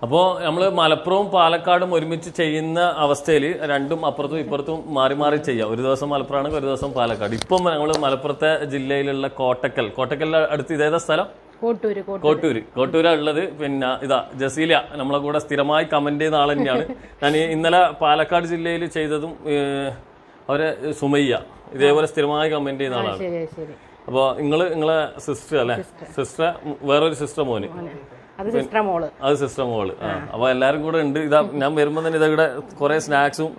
അപ്പോൾ നമ്മൾ മലപ്പുറവും പാലക്കാടും ഒരുമിച്ച് ചെയ്യുന്ന അവസ്ഥയിൽ രണ്ടും അപ്പുറത്തും ഇപ്പുറത്തും മാറി മാറി ചെയ്യാം. ഒരു ദിവസം മലപ്പുറമാണെങ്കിൽ ഒരു ദിവസം പാലക്കാട്. ഇപ്പം നമ്മൾ മലപ്പുറത്തെ ജില്ലയിലുള്ള കോട്ടക്കലിന്റെ അടുത്ത് ഇതേതാ സ്ഥലം? കോട്ടൂരാ ഉള്ളത്. പിന്നെ ഇതാ ജസീല നമ്മളെ കൂടെ സ്ഥിരമായി കമന്റ് ചെയ്യുന്ന ആൾ തന്നെയാണ്. ഞാൻ ഇന്നലെ പാലക്കാട് ജില്ലയിൽ ചെയ്തതും അവരെ സുമയ്യ ഇതേപോലെ സ്ഥിരമായി കമന്റ് ചെയ്യുന്ന ആളാണ്. അപ്പോൾ നിങ്ങളെ സിസ്റ്റർ അല്ലേ? സിസ്റ്റർ വേറൊരു സിസ്റ്റർ മോന്, അത് സിസ്റ്റർ മോള്. അപ്പൊ എല്ലാരും കൂടെ ഉണ്ട്. ഇതാ ഞാൻ വരുമ്പോ തന്നെ ഇവിടെ കുറെ സ്നാക്സും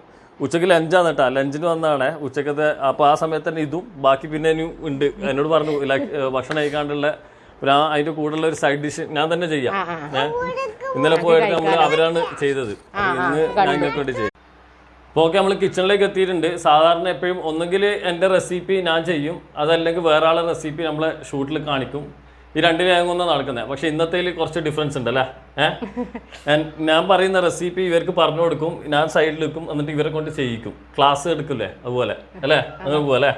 ഉച്ചക്ക് ലഞ്ചാണ് കേട്ടാ. ലഞ്ചിന് വന്നതാണ് ഉച്ചക്കത്തെ. അപ്പൊ ആ സമയത്ത് തന്നെ ഇതും ബാക്കി പിന്നെ ഉണ്ട്. എന്നോട് പറഞ്ഞു ഭക്ഷണം കഴിക്കാണ്ടുള്ള അതിന്റെ കൂടെയുള്ള ഒരു സൈഡ് ഡിഷ് ഞാൻ തന്നെ ചെയ്യാം. ഇന്നലെ പോയിട്ട് നമ്മൾ അവരാണ് ചെയ്തത്. ഇന്ന് ഞാൻ ഇങ്ങോട്ട് ചെയ്യും. അപ്പോൾ ഓക്കെ, നമ്മൾ കിച്ചണിലേക്ക് എത്തിയിട്ടുണ്ട്. സാധാരണ എപ്പോഴും ഒന്നുകിൽ എൻ്റെ റെസിപ്പി ഞാൻ ചെയ്യും, അതല്ലെങ്കിൽ വേറെ ആളെ റെസിപ്പി നമ്മളെ ഷൂട്ടിൽ കാണിക്കും. ഈ രണ്ടിനും നടക്കുന്നത്. പക്ഷെ ഇന്നത്തേൽ കുറച്ച് ഡിഫറൻസ് ഉണ്ട് അല്ലേ? ഞാൻ പറയുന്ന റെസിപ്പി ഇവർക്ക് പറഞ്ഞു കൊടുക്കും, ഞാൻ സൈഡിൽ വെക്കും, എന്നിട്ട് ഇവരെ കൊണ്ട് ചെയ്യിക്കും. ക്ലാസ് എടുക്കില്ലേ അതുപോലെ അല്ലേ? അങ്ങനെ പോവല്ലേ?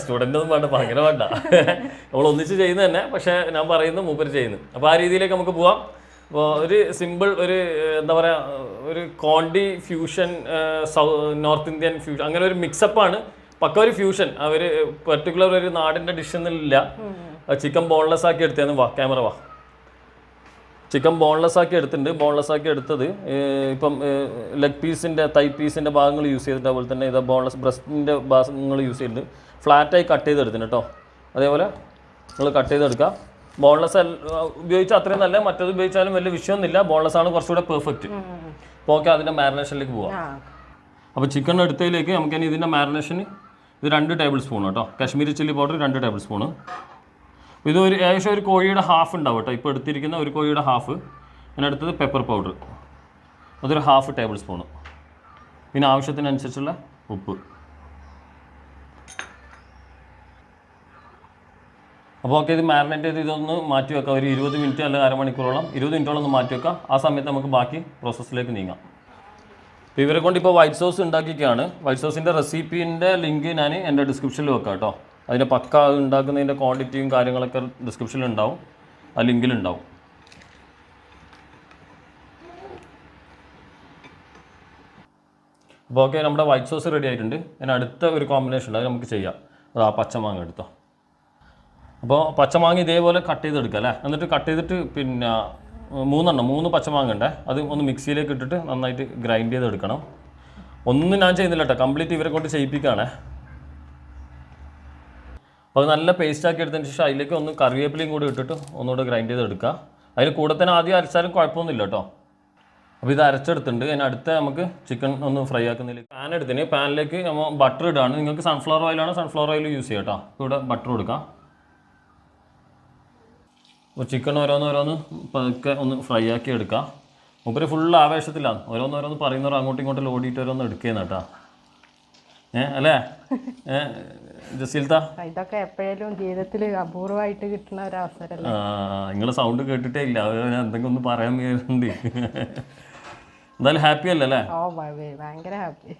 സ്റ്റുഡൻ്റ് ഒന്നും വേണ്ട, ഭയങ്കര വേണ്ട. നമ്മൾ ഒന്നിച്ച് ചെയ്യുന്നത് തന്നെ, പക്ഷെ ഞാൻ പറയുന്നത് മൂപ്പര് ചെയ്യുന്നു. അപ്പോൾ ആ രീതിയിലേക്ക് നമുക്ക് പോവാം. അപ്പോൾ ഒരു സിമ്പിൾ ഒരു എന്താ പറയുക, ഒരു Conti fusion, north Indian fusion, അങ്ങനെ ഒരു മിക്സപ്പാണ്. പക്ക ഒരു ഫ്യൂഷൻ. അവർ പെർട്ടിക്കുലർ ഒരു നാടിൻ്റെ ഡിഷ് ഒന്നുമില്ല. ചിക്കൻ ബോൺലെസ് ആക്കി എടുത്തേന്ന്. വാ ക്യാമറ വാ. ചിക്കൻ ബോൺലെസ് ആക്കി എടുത്തിട്ടുണ്ട്. ബോൺലെസ് ആക്കി എടുത്തത് ഇപ്പം ലെഗ് പീസിൻ്റെ തൈ പീസിൻ്റെ ഭാഗങ്ങൾ യൂസ് ചെയ്തിട്ട്, അതുപോലെ തന്നെ ഇത് ബോൺലെസ് ബ്രസ്റ്റിൻ്റെ ഭാഗങ്ങൾ യൂസ് ചെയ്തിട്ടുണ്ട്. ഫ്ലാറ്റായി കട്ട് ചെയ്തെടുത്തിന് കേട്ടോ. അതേപോലെ നിങ്ങൾ കട്ട് ചെയ്തെടുക്കുക. ബോൺലെസ് ഉപയോഗിച്ചാൽ അത്രയും നല്ല, മറ്റത് ഉപയോഗിച്ചാലും വലിയ വിഷയമൊന്നുമില്ല. ബോൺലെസ് ആണ് കുറച്ചുകൂടെ പെർഫെക്റ്റ്. അപ്പോൾ ഓക്കെ, അതിൻ്റെ മാരിനേഷനിലേക്ക് പോവാം. അപ്പോൾ ചിക്കൻ എടുത്തതിലേക്ക് നമുക്ക് ഇനി ഇതിൻ്റെ മാരിനേഷന് ഇത് 2 ടേബിൾ സ്പൂൺ കേട്ടോ. Kashmiri chilli powder 2 table spoon. ഇത് ഏകദേശം ഒരു കോഴിയുടെ ഹാഫ് ഉണ്ടാവും കേട്ടോ. ഇപ്പോൾ എടുത്തിരിക്കുന്ന ഒരു കോഴിയുടെ ഹാഫ്. പിന്നെ അടുത്തത് പെപ്പർ പൗഡർ, അതൊരു 1/2 ടേബിൾ സ്പൂണ്. പിന്നെ ആവശ്യത്തിനനുസരിച്ചുള്ള ഉപ്പ്. അപ്പോൾ ഓക്കെ, ഇത് മാരിനേറ്റ് ചെയ്ത് ഇതൊന്ന് മാറ്റി വെക്കാം. ഒരു 20 മിനിറ്റ് അല്ലെങ്കിൽ അരമണിക്കൂറോളം, 20 മിനിറ്റോളം ഒന്ന് മാറ്റി വെക്കാം. ആ സമയത്ത് നമുക്ക് ബാക്കി പ്രോസസ്സിലേക്ക് നീങ്ങാം. അപ്പോൾ ഇവരെ കൊണ്ട് ഇപ്പോൾ വൈറ്റ് സോസ് ഉണ്ടാക്കിയൊക്കെയാണ്. വൈറ്റ് സോസിൻ്റെ റെസിപ്പീൻ്റെ ലിങ്ക് ഞാൻ എൻ്റെ ഡിസ്ക്രിപ്ഷനിൽ വെക്കാം കേട്ടോ. അതിൻ്റെ പക്ക ഉണ്ടാക്കുന്നതിൻ്റെ ക്വാണ്ടിറ്റിയും കാര്യങ്ങളൊക്കെ ഡിസ്ക്രിപ്ഷനിൽ ഉണ്ടാവും, ആ ലിങ്കിലുണ്ടാവും. അപ്പോൾ ഓക്കെ, നമ്മുടെ വൈറ്റ് സോസ് റെഡി ആയിട്ടുണ്ട്. അതിന് അടുത്ത ഒരു കോമ്പിനേഷൻ ഉണ്ട്, അത് നമുക്ക് ചെയ്യാം. അത് ആ പച്ചമാങ്ങ എടുത്തോ. അപ്പോൾ പച്ചമാങ്ങ ഇതേപോലെ കട്ട് ചെയ്തെടുക്കുക അല്ലേ? എന്നിട്ട് കട്ട് ചെയ്തിട്ട് പിന്നെ 3 പച്ചമാങ്ങ ഉണ്ട്, അത് ഒന്ന് മിക്സിയിലേക്ക് ഇട്ടിട്ട് നന്നായിട്ട് ഗ്രൈൻഡ് ചെയ്തെടുക്കണം. ഒന്നും ഞാൻ ചെയ്യുന്നില്ല കേട്ടോ, കംപ്ലീറ്റ് ഇവരെ കൊണ്ട് ചെയ്യിപ്പിക്കുകയാണേ. അപ്പോൾ അത് നല്ല പേസ്റ്റാക്കി എടുത്തതിന് ശേഷം അതിലേക്ക് ഒന്ന് കറിവേപ്പിലയും കൂടി ഇട്ടിട്ട് ഒന്നുകൂടെ ഗ്രൈൻഡ് ചെയ്തെടുക്കുക. അതിന് കൂടെ തന്നെ ആദ്യം അരച്ചാലും കുഴപ്പമൊന്നുമില്ല കേട്ടോ. അപ്പോൾ ഇത് അരച്ചെടുത്തിട്ടുണ്ട്. അതിന് അടുത്ത നമുക്ക് ചിക്കൻ ഒന്ന് ഫ്രൈ ആക്കുന്നതിലേക്ക് പാൻ എടുത്തിന്. പാനിലേക്ക് നമ്മൾ ബട്ടർ ഇടാണ്. നിങ്ങൾക്ക് സൺഫ്ലവർ ഓയിലാണ്, സൺഫ്ലവർ ഓയിൽ യൂസ് ചെയ്യാം കേട്ടോ. ഇവിടെ ബട്ടർ കൊടുക്കാം. അപ്പോൾ ചിക്കൻ ഓരോന്ന് പതുക്കെ ഒന്ന് ഫ്രൈ ആക്കി എടുക്കാം. മൂപ്പര് ഫുൾ ആവേശത്തിലാണ്. ഓരോന്ന് പറയുന്നവർ അങ്ങോട്ടും ഇങ്ങോട്ടും ഓടിയിട്ട് ഓരോന്ന് എടുക്കുകയെന്ന് കേട്ടോ. അല്ലേ ജസീൽത്ത? ഇതൊക്കെ എപ്പോഴും ജീവിതത്തിൽ അപൂർവമായിട്ട് കിട്ടുന്ന ഒരു അവസരമല്ലേ? നിങ്ങളെ സൗണ്ട് കേട്ടിട്ടേ ഇല്ല, ഞാൻ എന്തെങ്കിലും ഒന്ന് പറയാൻ വേണ്ടി. എന്തായാലും ഹാപ്പി അല്ലേ? അല്ലേ? ഓ ഭയങ്കര ഹാപ്പി.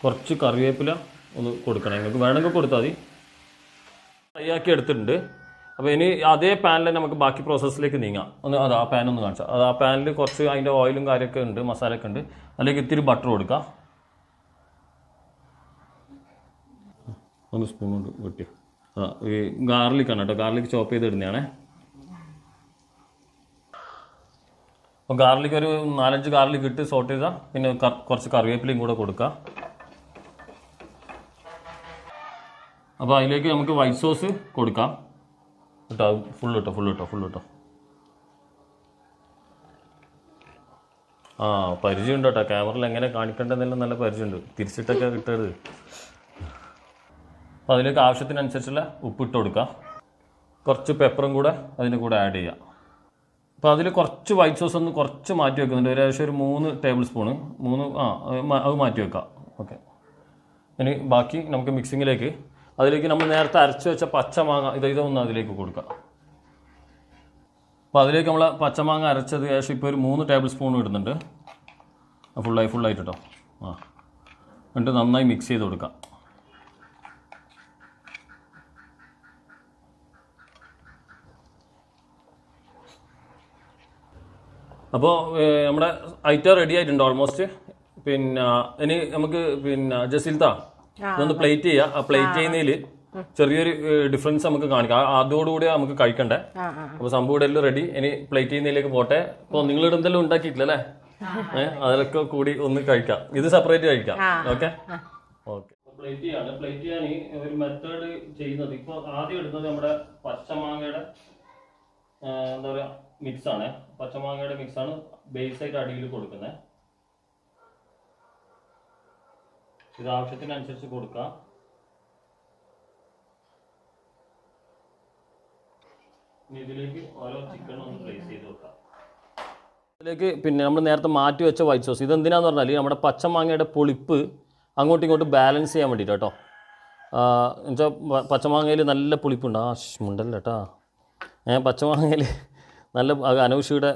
കുറച്ച് കറിവേപ്പില ഒന്ന് കൊടുക്കണം. നിങ്ങൾക്ക് വേണമെങ്കിൽ കൊടുത്താൽ മതി. ഫ്രൈ ആക്കി എടുത്തിട്ടുണ്ട്. അപ്പോൾ ഇനി അതേ പാനിൽ നമുക്ക് ബാക്കി പ്രോസസ്സിലേക്ക് നീങ്ങാം. അത് ആ പാനൊന്ന് കാണിച്ചാൽ. അത് ആ പാനിൽ കുറച്ച് അതിൻ്റെ ഓയിലും കാര്യമൊക്കെ ഉണ്ട്, മസാലയൊക്കെ ഉണ്ട്. അതിലേക്ക് ഇത്തിരി ബട്ടർ കൊടുക്കാം. 1 സ്പൂൺ കൊണ്ട് വെട്ടി. ഈ ഗാർലിക്കാണ് കേട്ടോ, ഗാർലിക് ചോപ്പ് ചെയ്ത് ഇടുന്നതാണേ. അപ്പോൾ ഗാർലിക് ഒരു 4-5 ഗാർലിക് ഇട്ട് സോട്ട് ചെയ്താൽ പിന്നെ കുറച്ച് കറിവേപ്പിലയും കൂടെ കൊടുക്കുക. അപ്പോൾ അതിലേക്ക് നമുക്ക് വൈറ്റ് സോസ് കൊടുക്കാം കേട്ടോ. ഫുൾ ഇട്ടോ. പരിചയമുണ്ട് കേട്ടോ, ക്യാമറയിൽ എങ്ങനെ കാണിക്കേണ്ടതെന്നെല്ലാം നല്ല പരിചയമുണ്ട്. തിരിച്ചിട്ടൊക്കെ ഇട്ടത്. അപ്പോൾ അതിലേക്ക് ആവശ്യത്തിനനുസരിച്ചുള്ള ഉപ്പിട്ട് കൊടുക്കുക. കുറച്ച് പെപ്പറും കൂടെ അതിൻ്റെ കൂടെ ആഡ് ചെയ്യുക. അപ്പോൾ അതിൽ കുറച്ച് വൈറ്റ് സോസ് ഒന്ന് കുറച്ച് മാറ്റി വെക്കുന്നുണ്ട്. ഏകദേശം ഒരു 3 ടേബിൾ സ്പൂണ്. അത് മാറ്റി വെക്കാം. ഓക്കെ, ഇനി ബാക്കി നമുക്ക് മിക്സിങ്ങിലേക്ക് അതിലേക്ക് നമ്മൾ നേരത്തെ അരച്ച് വെച്ച പച്ചമാങ്ങ ഇതൊന്ന് അതിലേക്ക് കൊടുക്കുക. അപ്പോൾ അതിലേക്ക് നമ്മൾ പച്ചമാങ്ങ അരച്ചത് ഏകദേശം ഇപ്പോൾ ഒരു 3 ടേബിൾ സ്പൂൺ ഇടുന്നുണ്ട്. ഫുള്ളായിട്ട് കേട്ടോ. എന്നിട്ട് നന്നായി മിക്സ് ചെയ്ത് കൊടുക്കാം. അപ്പോൾ നമ്മുടെ ഐറ്റം റെഡി ആയിട്ടുണ്ട് ഓൾമോസ്റ്റ്. പിന്നെ ഇനി നമുക്ക് പിന്നെ ജസീൽത്താ ഇതൊന്ന് പ്ലേറ്റ് ചെയ്യാം. ആ പ്ലേറ്റ് ചെയ്യുന്നതിൽ ചെറിയൊരു ഡിഫറൻസ് നമുക്ക് കാണിക്കാം. അതോടുകൂടി നമുക്ക് കഴിക്കണ്ടേ. അപ്പോൾ സംഭവം ഇവിടെ എല്ലാം റെഡി. ഇനി പ്ലേറ്റ് ചെയ്യുന്നതിലേക്ക് പോട്ടെ. അപ്പോൾ നിങ്ങളിവിടെ എന്തെല്ലാം ഉണ്ടാക്കിയിട്ടില്ലല്ലേ? അതിലൊക്കെ കൂടി ഒന്ന് കഴിക്കാം. ഇത് സെപ്പറേറ്റ് കഴിക്കാം. Okay okay. പ്ലേറ്റ് ചെയ്യാണ്. പ്ലേറ്റ് ചെയ്യാൻ ഒരു മെത്തേഡ് ചെയ്യുന്നത് ഇപ്പോൾ ആദ്യം എടുക്കുന്നത് നമ്മുടെ പച്ചമാങ്ങയുടെ എന്താ പറയുക മിക്സ് ആണ്. പച്ചമാങ്ങയുടെ മിക്സ് ആണ് ബേസ് ആയിട്ട് അടിയിൽ കൊടുക്കുന്നത്. ഇത് ആവശ്യത്തിനനുസരിച്ച് കൊടുക്കാം. ഇതിലേക്ക് ഓരോ ചിക്കനും ഒന്ന് പ്ലേസ് ചെയ്ത് വെക്കാം. ഇതിലേക്ക് പിന്നെ നമ്മൾ നേരത്തെ മാറ്റി വെച്ച വൈറ്റ് സോസ് ഇതെന്തിനാന്ന് പറഞ്ഞാൽ നമ്മുടെ പച്ചമാങ്ങയുടെ പുളിപ്പ് അങ്ങോട്ടും ഇങ്ങോട്ടും ബാലൻസ് ചെയ്യാൻ വേണ്ടിയിട്ട് കേട്ടോ. എന്നുവെച്ചാൽ പച്ചമാങ്ങയിൽ നല്ല പുളിപ്പുണ്ട്. മുണ്ടല്ല കേട്ടോ. പച്ചമാങ്ങയിൽ നല്ല അനൗഷിയുടെ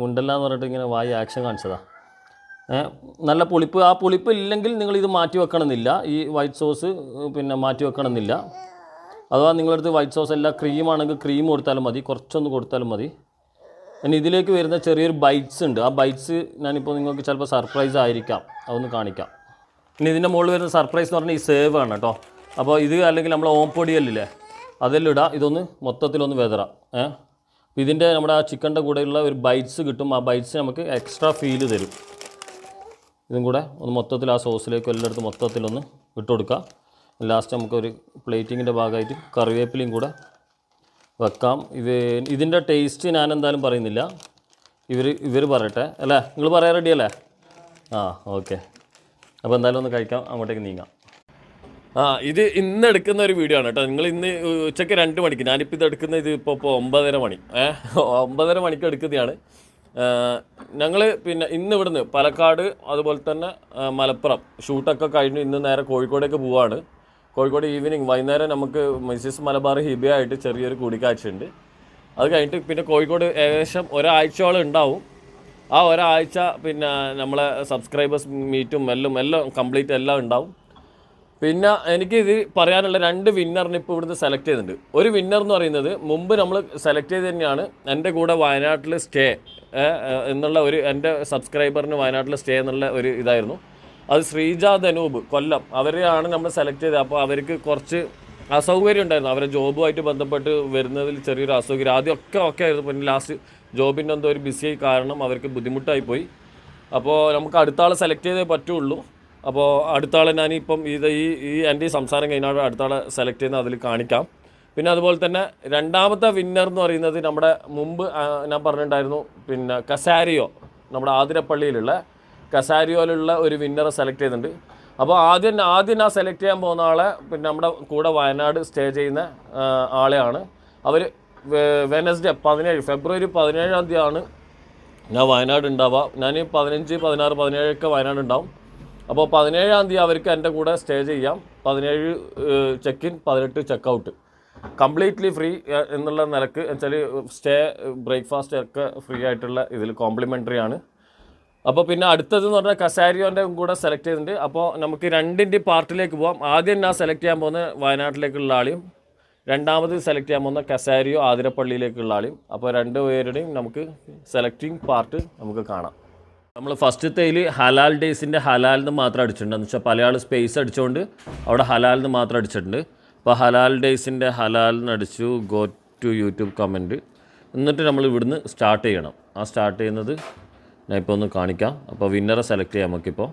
മുണ്ടല്ല എന്ന് പറഞ്ഞിട്ട് ഇങ്ങനെ വായി ആക്ഷൻ കാണിച്ചതാണ്. നല്ല പുളിപ്പ്. ആ പുളിപ്പ് ഇല്ലെങ്കിൽ നിങ്ങൾ ഇത് മാറ്റി വെക്കണമെന്നില്ല. ഈ വൈറ്റ് സോസ് പിന്നെ മാറ്റി വെക്കണമെന്നില്ല. അഥവാ നിങ്ങളടുത്ത് വൈറ്റ് സോസ് അല്ല ക്രീമാണെങ്കിൽ ക്രീം കൊടുത്താലും മതി, കുറച്ചൊന്ന് കൊടുത്താലും മതി. ഇനി ഇതിലേക്ക് വരുന്ന ചെറിയൊരു ബൈറ്റ്സ് ഉണ്ട്. ആ ബൈറ്റ്സ് ഞാനിപ്പോൾ നിങ്ങൾക്ക് ചിലപ്പോൾ സർപ്രൈസ് ആയിരിക്കാം, അതൊന്ന് കാണിക്കാം. ഇനി ഇതിൻ്റെ മുകളിൽ വരുന്ന സർപ്രൈസ് എന്ന് പറഞ്ഞാൽ ഈ സേവ് ആണ് കേട്ടോ. അപ്പോൾ ഇത് അല്ലെങ്കിൽ നമ്മൾ ഓംപൊടിയല്ലേ അതെല്ലാം ഇടാം. ഇതൊന്ന് മൊത്തത്തിലൊന്ന് വെതറാം. ഇതിൻ്റെ നമ്മുടെ ആ ചിക്കൻ്റെ കൂടെയുള്ള ഒരു ബൈറ്റ്സ് കിട്ടും. ആ ബൈറ്റ്സ് നമുക്ക് എക്സ്ട്രാ ഫീല് തരും. ഇതും കൂടെ ഒന്ന് മൊത്തത്തിൽ ആ സോസിലേക്ക് എല്ലായിടത്തും മൊത്തത്തിലൊന്ന് ഇട്ട് കൊടുക്കാം. ലാസ്റ്റ് നമുക്കൊരു പ്ലേറ്റിങ്ങിൻ്റെ ഭാഗമായിട്ട് കറിവേപ്പിലയും കൂടെ വെക്കാം. ഇതിൻ്റെ ടേസ്റ്റ് ഞാൻ എന്തായാലും പറയുന്നില്ല, ഇവർ പറയട്ടെ അല്ലേ? നിങ്ങൾ പറയാൻ റെഡി അല്ലേ? ഓക്കെ. അപ്പോൾ എന്തായാലും ഒന്ന് കഴിക്കാം, അങ്ങോട്ടേക്ക് നീങ്ങാം. ഇത് ഇന്ന് എടുക്കുന്ന ഒരു വീഡിയോ ആണ് കേട്ടോ. നിങ്ങൾ ഇന്ന് ഉച്ചയ്ക്ക് 2 മണിക്ക്, ഞാനിപ്പോൾ ഇത് എടുക്കുന്ന ഇത് ഇപ്പോൾ 9:30 മണി 9:30 മണിക്ക് എടുക്കുന്നതാണ്. ഞങ്ങൾ പിന്നെ ഇന്ന് ഇവിടുന്ന് പാലക്കാട് അതുപോലെ തന്നെ മലപ്പുറം ഷൂട്ടൊക്കെ കഴിഞ്ഞ് ഇന്ന് നേരെ കോഴിക്കോടേക്ക് പോവാണ്. കോഴിക്കോട് വൈകുന്നേരം നമുക്ക് മിസ്സിസ് മലബാർ ഹിബയായിട്ട് ചെറിയൊരു കൂടിക്കാഴ്ചയുണ്ട്. അത് കഴിഞ്ഞിട്ട് പിന്നെ കോഴിക്കോട് ഏകദേശം ഒരാഴ്ചയോളം ഉണ്ടാവും. ആ ഒരാഴ്ച പിന്നെ നമ്മളെ സബ്സ്ക്രൈബേഴ്സ് മീറ്റും എല്ലാം കംപ്ലീറ്റ് എല്ലാം ഉണ്ടാവും. പിന്നെ എനിക്കിത് പറയാനുള്ള 2 വിന്നറിന് ഇപ്പോൾ ഇവിടുന്ന് സെലക്ട് ചെയ്തിട്ടുണ്ട്. ഒരു വിന്നർ എന്ന് പറയുന്നത് മുമ്പ് നമ്മൾ സെലക്ട് ചെയ്ത് തന്നെയാണ്. എൻ്റെ കൂടെ വയനാട്ടിൽ സ്റ്റേ എന്നുള്ള ഒരു എൻ്റെ സബ്സ്ക്രൈബറിന് വയനാട്ടിൽ സ്റ്റേ എന്നുള്ള ഒരു ഇതായിരുന്നു. അത് ശ്രീജ ധനൂപ് കൊല്ലം, അവരെയാണ് നമ്മൾ സെലക്ട് ചെയ്തത്. അപ്പോൾ അവർക്ക് കുറച്ച് അസൗകര്യം ഉണ്ടായിരുന്നു. അവരെ ജോബുമായിട്ട് ബന്ധപ്പെട്ട് വരുന്നതിൽ ചെറിയൊരു അസൗകര്യം. ആദ്യമൊക്കെ ഓക്കെ ആയിരുന്നു. പിന്നെ ലാസ്റ്റ് ജോബിൻ്റെ എന്തോ ഒരു ബിസി കാരണം അവർക്ക് ബുദ്ധിമുട്ടായി പോയി. അപ്പോൾ നമുക്ക് അടുത്ത ആളെ സെലക്ട് ചെയ്തേ പറ്റുള്ളൂ. അപ്പോൾ അടുത്ത ആളെ ഞാനിപ്പം ഈ എൻ്റെ ഈ സംസാരം കഴിഞ്ഞാൽ അടുത്ത ആളെ സെലക്ട് ചെയ്യുന്ന അതിൽ കാണിക്കാം. പിന്നെ അതുപോലെ തന്നെ രണ്ടാമത്തെ വിന്നർ എന്ന് പറയുന്നത് നമ്മുടെ മുമ്പ് ഞാൻ പറഞ്ഞിട്ടുണ്ടായിരുന്നു പിന്നെ കസാരിയോ, നമ്മുടെ ആതിരപ്പള്ളിയിലുള്ള കസാരിയോയിലുള്ള ഒരു വിന്നറെ സെലക്ട് ചെയ്തിട്ടുണ്ട്. അപ്പോൾ ആദ്യം ഞാൻ സെലക്ട് ചെയ്യാൻ പോകുന്ന ആളെ പിന്നെ നമ്മുടെ കൂടെ വയനാട് സ്റ്റേ ചെയ്യുന്ന ആളെയാണ്. അവർ വെനസ്ഡേ ഫെബ്രുവരി 17-ാം തീയതിയാണ് ഞാൻ വയനാട് ഉണ്ടാവുക. ഞാൻ 15, 16, 17 വയനാട് ഉണ്ടാവും. അപ്പോൾ 17-ാം തീയതി അവർക്ക് എൻ്റെ കൂടെ സ്റ്റേ ചെയ്യാം. 17 check in, 18 check out, completely free എന്നുള്ള നിലക്ക് വെച്ചാൽ സ്റ്റേ ബ്രേക്ക്ഫാസ്റ്റ് ഒക്കെ ഫ്രീ ആയിട്ടുള്ള ഇതിൽ കോംപ്ലിമെൻ്ററി ആണ്. അപ്പോൾ പിന്നെ അടുത്തതെന്ന് പറഞ്ഞാൽ കസാരിയോൻ്റെ കൂടെ സെലക്ട് ചെയ്തിട്ടുണ്ട്. അപ്പോൾ നമുക്ക് 2ൻ്റെ പാർട്ടിലേക്ക് പോകാം. ആദ്യം ഞാൻ സെലക്ട് ചെയ്യാൻ പോകുന്ന വയനാട്ടിലേക്കുള്ള ആളെയും രണ്ടാമത് സെലക്ട് ചെയ്യാൻ പോകുന്ന കസാരിയോ ആതിരപ്പള്ളിയിലേക്കുള്ള ആളെയും. അപ്പോൾ 2 പേരുടെയും നമുക്ക് സെലക്ടിങ് പാർട്ട് നമുക്ക് കാണാം. നമ്മൾ ഫസ്റ്റത്തേൽ ഹലാൽ ഡേയ്സിൻ്റെ ഹലാലിന് മാത്രം അടിച്ചിട്ടുണ്ട്. എന്ന് വെച്ചാൽ പല ആൾ സ്പേസ് അടിച്ചുകൊണ്ട് അവിടെ ഹലാലിന് മാത്രം അടിച്ചിട്ടുണ്ട്. അപ്പോൾ ഹലാൽ ഡേയ്സിൻ്റെ ഹലാലിന് അടിച്ചു, ഗോ ടു യൂട്യൂബ് കമൻറ്റ്. എന്നിട്ട് നമ്മൾ ഇവിടുന്ന് സ്റ്റാർട്ട് ചെയ്യണം. ആ സ്റ്റാർട്ട് ചെയ്യുന്നത് ഞാൻ ഇപ്പോൾ ഒന്ന് കാണിക്കാം. അപ്പോൾ വിന്നറെ സെലക്ട് ചെയ്യാം നമുക്കിപ്പോൾ.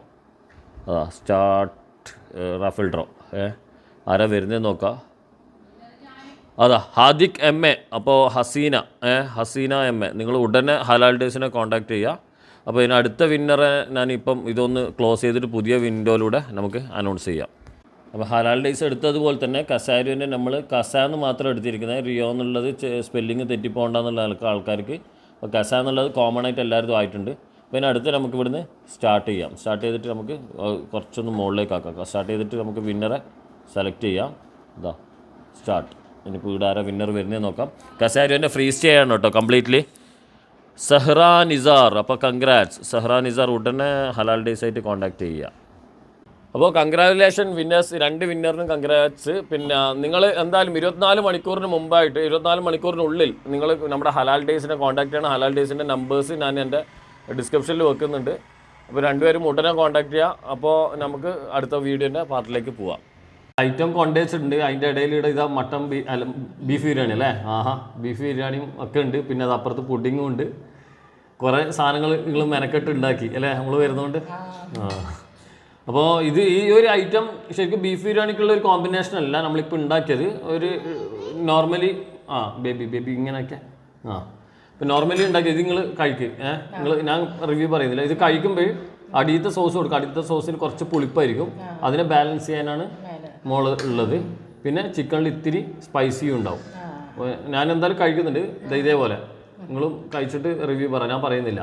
Start raffle draw. ആരാ വരുന്നതെന്ന് നോക്കാം. ഹാദിക് MA. അപ്പോൾ ഹസീന MA. നിങ്ങൾ ഉടനെ ഹലാൽ ഡേയ്സിനെ കോൺടാക്റ്റ് ചെയ്യുക. അപ്പോൾ ഇതിന് അടുത്ത വിന്നറെ ഞാനിപ്പം ഇതൊന്ന് ക്ലോസ് ചെയ്തിട്ട് പുതിയ വിൻഡോയിലൂടെ നമുക്ക് അനൗൺസ് ചെയ്യാം. അപ്പോൾ ഹലാൽ ഡേയ്സ് എടുത്തതുപോലെ തന്നെ കസാരിയോൻ്റെ നമ്മൾ കസ എന്ന് മാത്രം എടുത്തിരിക്കുന്നത്. റിയോ എന്നുള്ളത് സ്പെല്ലിങ് തെറ്റിപ്പോണ്ടെന്നുള്ള ആൾക്കാർക്ക്. അപ്പോൾ കസ എന്നുള്ളത് കോമൺ ആയിട്ട് എല്ലാവരും ആയിട്ടുണ്ട്. പിന്നെ അടുത്ത് നമുക്ക് ഇവിടുന്ന് സ്റ്റാർട്ട് ചെയ്യാം. സ്റ്റാർട്ട് ചെയ്തിട്ട് നമുക്ക് കുറച്ചൊന്ന് മുകളിലേക്ക് ആക്കാം. സ്റ്റാർട്ട് ചെയ്തിട്ട് നമുക്ക് വിന്നറെ സെലക്ട് ചെയ്യാം. സ്റ്റാർട്ട്. ഇനിയിപ്പോൾ ഇവിടെ ആരാ വിന്നർ വരുന്നതെന്ന് നോക്കാം. കസാരിയോൻ്റെ ഫ്രീ സ്റ്റേ ആണ് കേട്ടോ കംപ്ലീറ്റ്ലി. SAHRA നിസാർ. അപ്പോൾ കൺഗ്രാറ്റ്സ് SAHRA നിസാർ. ഉടനെ ഹലാൽ ഡേയ്സ് ആയിട്ട് കോൺടാക്റ്റ് ചെയ്യുക. അപ്പോൾ കൺഗ്രാജുലേഷൻ വിന്നേഴ്സ്, 2 വിന്നറിനും കൺഗ്രാറ്റ്സ്. പിന്നെ നിങ്ങൾ എന്തായാലും 24 മണിക്കൂറിന് മുമ്പായിട്ട് 24 മണിക്കൂറിനുള്ളിൽ നിങ്ങൾ നമ്മുടെ ഹലാൽ ഡേയ്സിനെ കോൺടാക്ട് ചെയ്യണം. ഹലാൽ ഡേയ്സിൻ്റെ നമ്പേഴ്സ് ഞാൻ എൻ്റെ ഡിസ്ക്രിപ്ഷനിൽ വെക്കുന്നുണ്ട്. അപ്പോൾ രണ്ടുപേരും ഉടനെ കോൺടാക്ട് ചെയ്യുക. അപ്പോൾ നമുക്ക് അടുത്ത വീഡിയോൻ്റെ പാർട്ടിലേക്ക് പോവാം. ഐറ്റം കൊണ്ടുവച്ചിട്ടുണ്ട്. അതിൻ്റെ ഇടയിൽ ഇതാ മട്ടൻ ബീഫ് ബിരിയാണി അല്ലേ? ആഹാ, ബീഫ് ബിരിയാണിയും ഒക്കെ ഉണ്ട്. പിന്നെ അത് അപ്പുറത്ത് പുഡിങ്ങും ഉണ്ട്. കുറേ സാധനങ്ങൾ നിങ്ങൾ മെനക്കെട്ട് ഉണ്ടാക്കി അല്ലേ നമ്മൾ വരുന്നതുകൊണ്ട്. അപ്പോൾ ഈ ഒരു ഐറ്റം ശരിക്കും ബീഫ് ബിരിയാണിക്കുള്ള ഒരു കോമ്പിനേഷൻ അല്ല നമ്മളിപ്പോൾ ഉണ്ടാക്കിയത്. ഒരു നോർമലി ബേബി ഇങ്ങനെയൊക്കെ ഇപ്പം നോർമലി ഉണ്ടാക്കിയത് നിങ്ങൾ കഴിക്കും. ഞാൻ റിവ്യൂ പറയുന്നില്ല. ഇത് കഴിക്കുമ്പോൾ അടിയത്തെ സോസ് കൊടുക്കും. അടിയത്തെ സോസിന് കുറച്ച് പുളിപ്പായിരിക്കും, അതിനെ ബാലൻസ് ചെയ്യാനാണ് മോള് ഉള്ളത്. പിന്നെ ചിക്കനിൽ ഇത്തിരി സ്പൈസിയും ഉണ്ടാവും. ഞാൻ എന്തായാലും കഴിക്കുന്നുണ്ട്. ഇതേപോലെ നിങ്ങളും കഴിച്ചിട്ട് റിവ്യൂ പറ, ഞാൻ പറയുന്നില്ല.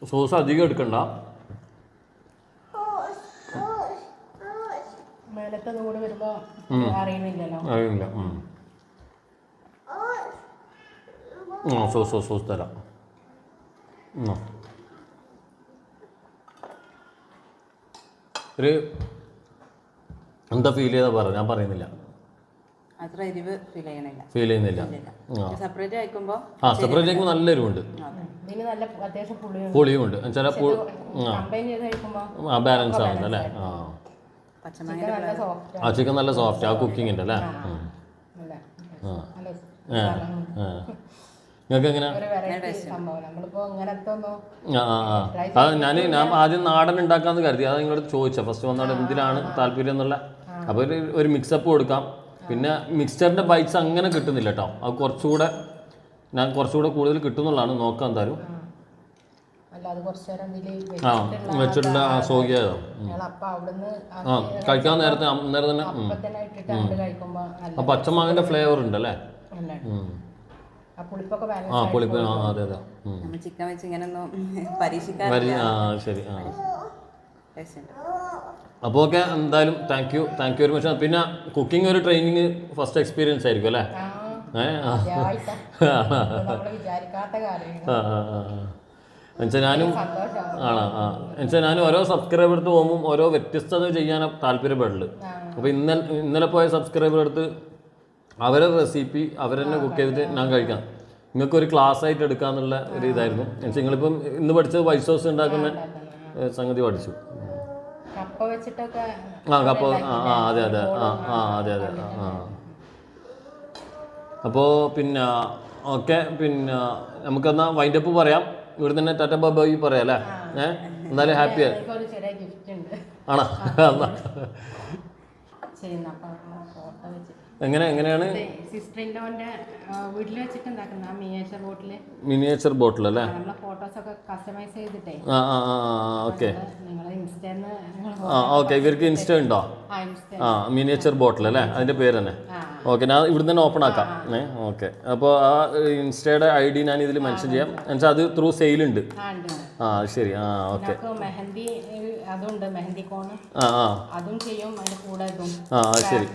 സോസ് അധികം എടുക്കണ്ട. അറിയില്ല. സോസ് തരാം. ഒരു എന്താ ഫീൽ ചെയ്താ പറ, ഞാൻ പറയുന്നില്ല. ഫീൽ ചെയ്യുന്നില്ല. സെപ്പറേറ്റ് കഴിക്കുമ്പോൾ നല്ല എരിവുണ്ട്, പുളിയുണ്ട്. ചില ബാലൻസ് ആവുന്നത് അല്ലേ? ചിക്കൻ നല്ല സോഫ്റ്റ്, ആ കുക്കിങ്ങിൻ്റെ അല്ലേ? നിങ്ങൾക്ക് എങ്ങനെയാ? ഞാൻ ആദ്യം നാടൻ ഉണ്ടാക്കാന്ന് കരുതി. അത് നിങ്ങളോട് ചോദിച്ചാൽ ഫസ്റ്റ് വന്നോടെ എന്തിനാണ് താല്പര്യം എന്നുള്ള. അപ്പോൾ ഒരു മിക്സപ്പ് കൊടുക്കാം. പിന്നെ മിക്സ്ചറിൻ്റെ ബൈറ്റ്സ് അങ്ങനെ കിട്ടുന്നില്ല കേട്ടോ. അത് കുറച്ചുകൂടെ കൂടുതൽ കിട്ടുന്നുള്ളതാണ്. നോക്കാം എന്തായാലും. വെച്ചിട്ടുണ്ട് സോകിയതോ കഴിക്കാൻ നേരത്തെ തന്നെ. ആ പച്ചമാങ്ങൻ്റെ ഫ്ലേവർ ഉണ്ടല്ലേ? പുളിപ്പ്. അതെ അതെ. ചിക്കൻ വെച്ച് ഇങ്ങനെ ശരി. അപ്പോൾ ഓക്കെ, എന്തായാലും താങ്ക് യു വെരി മച്ച്. പിന്നെ കുക്കിംഗ് ഒരു ട്രെയിനിങ് ഫസ്റ്റ് എക്സ്പീരിയൻസ് ആയിരിക്കും അല്ലേ? ഞാനും ഓരോ സബ്സ്ക്രൈബർ എടുത്ത് പോകുമ്പോൾ ഓരോ വ്യത്യസ്തത ചെയ്യാനാണ് താല്പര്യപ്പെടുള്ളൂ. അപ്പോൾ ഇന്നലെ പോയ സബ്സ്ക്രൈബർ എടുത്ത് അവരെ റെസിപ്പി അവരെന്നെ കുക്ക് ചെയ്തിട്ട് ഞാൻ കഴിക്കാം. നിങ്ങൾക്കൊരു ക്ലാസ് ആയിട്ട് എടുക്കാന്നുള്ള ഒരു ഇതായിരുന്നു. നിങ്ങളിപ്പം ഇന്ന് പഠിച്ചത് വൈറ്റ് സോസ് ഉണ്ടാക്കുന്ന സംഗതി പഠിച്ചു. കപ്പ. അതെ. അപ്പോൾ പിന്നെ ഓക്കെ, പിന്നെ നമുക്കെന്നാ വൈൻഡപ്പ് പറയാം. ഇവിടെ തന്നെ ടാറ്റ ബൈ പറയാം അല്ലേ? എന്തായാലും ഹാപ്പി ആണോ? എങ്ങനെയാണ് മിനിയേച്ചർ ബോട്ടിൽ അല്ലേ? ഓക്കെ. ഇവർക്ക് ഇൻസ്റ്റ ഉണ്ടോ? മിനിയേച്ചർ ബോട്ടിൽ അല്ലേ? അതിന്റെ പേര് തന്നെ. ഓക്കെ, ഞാൻ ഇവിടെ തന്നെ ഓപ്പൺ ആക്കാം. ഓക്കെ, അപ്പോൾ ആ ഇൻസ്റ്റയുടെ ID ഞാൻ ഇതിൽ മെൻഷൻ ചെയ്യാം. എന്നുവെച്ചാൽ അത് ത്രൂ സെയിലുണ്ട്. ശരി. ഓക്കെ. ശരി.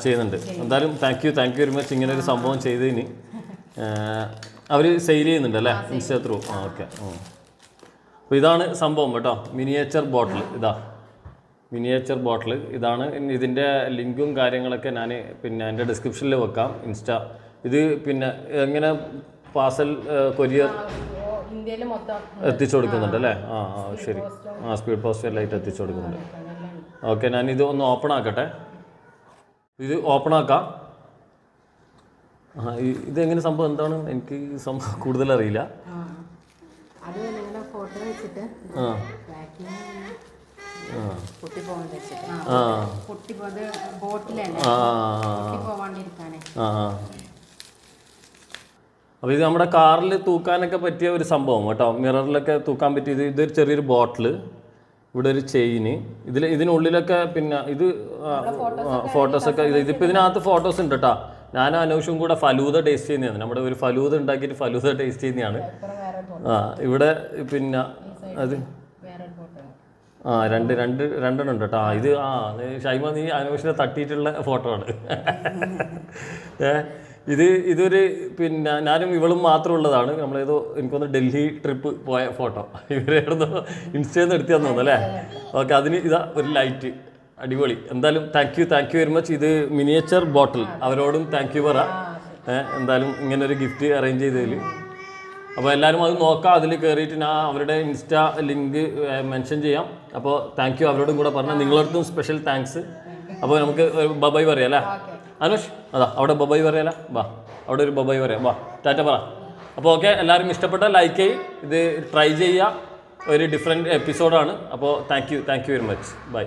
ചെയ്യുന്നുണ്ട്. എന്തായാലും താങ്ക് യു വെരി മച്ച് ഇങ്ങനെ ഒരു സംഭവം ചെയ്തതിന്. അവർ സെയിൽ ചെയ്യുന്നുണ്ട് അല്ലേ ഇൻസ്റ്റ ത്രൂ? ഓക്കെ. അപ്പോൾ ഇതാണ് സംഭവം കേട്ടോ, മിനിയേച്ചർ ബോട്ടിൽ. മിനിയേച്ചർ ബോട്ടിൽ ഇതാണ്. ഇതിൻ്റെ ലിങ്കും കാര്യങ്ങളൊക്കെ ഞാൻ പിന്നെ എൻ്റെ ഡിസ്ക്രിപ്ഷനിൽ വെക്കാം. ഇൻസ്റ്റ ഇത് പിന്നെ എങ്ങനെ പാർസൽ കൊറിയർ എത്തിച്ചു കൊടുക്കുന്നുണ്ട് അല്ലേ? ശരി. സ്പീഡ് പോസ്റ്റ് എല്ലാം ആയിട്ട് എത്തിച്ചു കൊടുക്കുന്നുണ്ട്. ഓക്കെ, ഞാനിത് ഒന്ന് ഓപ്പൺ ആക്കട്ടെ. ഇത് ഓപ്പൺ ആക്കാം. ഇതെങ്ങനെ സംഭവം എന്താണ് എനിക്ക് സംഭവം കൂടുതൽ അറിയില്ല. അപ്പോൾ ഇത് നമ്മുടെ കാറിൽ തൂക്കാനൊക്കെ പറ്റിയ ഒരു സംഭവം കേട്ടോ. മിററിലൊക്കെ തൂക്കാൻ പറ്റിയത്. ഇതൊരു ചെറിയൊരു ബോട്ടിൽ, ഇവിടെ ഒരു ചെയിന്, ഇതിനുള്ളിലൊക്കെ പിന്നെ ഇത് ഫോട്ടോസൊക്കെ. ഇതിപ്പോൾ ഇതിനകത്ത് ഫോട്ടോസ് ഉണ്ട് കേട്ടോ. ഞാനും അനൂഷും കൂടെ ഫലൂദ ടേസ്റ്റ് ചെയ്യുന്നതാണ്. നമ്മുടെ ഒരു ഫലൂദ ഉണ്ടാക്കിയിട്ട് ഫലൂദ ടേസ്റ്റ് ചെയ്യുന്നതാണ്. ഇവിടെ പിന്നെ അത് രണ്ടെണ്ണം ഉണ്ട് കേട്ടോ. ഇത് ഷൈമ നീ അനൂഷിനെ തട്ടിയിട്ടുള്ള ഫോട്ടോ ആണ്. ഇതൊരു പിന്നെ ഞാനും ഇവളും മാത്രമുള്ളതാണ്. നമ്മളേതോ എനിക്കൊന്ന് ഡൽഹി ട്രിപ്പ് പോയ ഫോട്ടോ ഇവരായിരുന്നു ഇൻസ്റ്റയിൽ നിന്ന് എടുത്തു തന്നു അല്ലേ? ഓക്കെ, അതിന് ഇതാ ഒരു ലൈറ്റ്, അടിപൊളി. എന്തായാലും താങ്ക് യു വെരി മച്ച്. ഇത് മിനിയേച്ചർ ബോട്ടിൽ, അവരോടും താങ്ക് യു പറ. എന്തായാലും ഇങ്ങനൊരു ഗിഫ്റ്റ് അറേഞ്ച് ചെയ്തതിൽ. അപ്പോൾ എല്ലാവരും അത് നോക്കാം. അതിൽ കയറിയിട്ട് ഞാൻ അവരുടെ ഇൻസ്റ്റാ ലിങ്ക് മെൻഷൻ ചെയ്യാം. അപ്പോൾ താങ്ക് യു അവരോടും കൂടെ പറഞ്ഞാൽ നിങ്ങളടുത്തും സ്പെഷ്യൽ താങ്ക്സ്. അപ്പോൾ നമുക്ക് ബബായ് പറയാം അല്ലേ അനുഷ്? അതാ അവിടെ ബബായ് പറയാലോ, വാ അവിടെ ഒരു ബബായ് പറയാം, വാ ടാറ്റ പറ. അപ്പോൾ ഓക്കെ, എല്ലാവരും ഇഷ്ടപ്പെട്ട ലൈക്ക് ചെയ്യും, ഇത് ട്രൈ ചെയ്യുക. ഒരു ഡിഫറെൻറ്റ് എപ്പിസോഡാണ്. അപ്പോൾ thank you very much. By.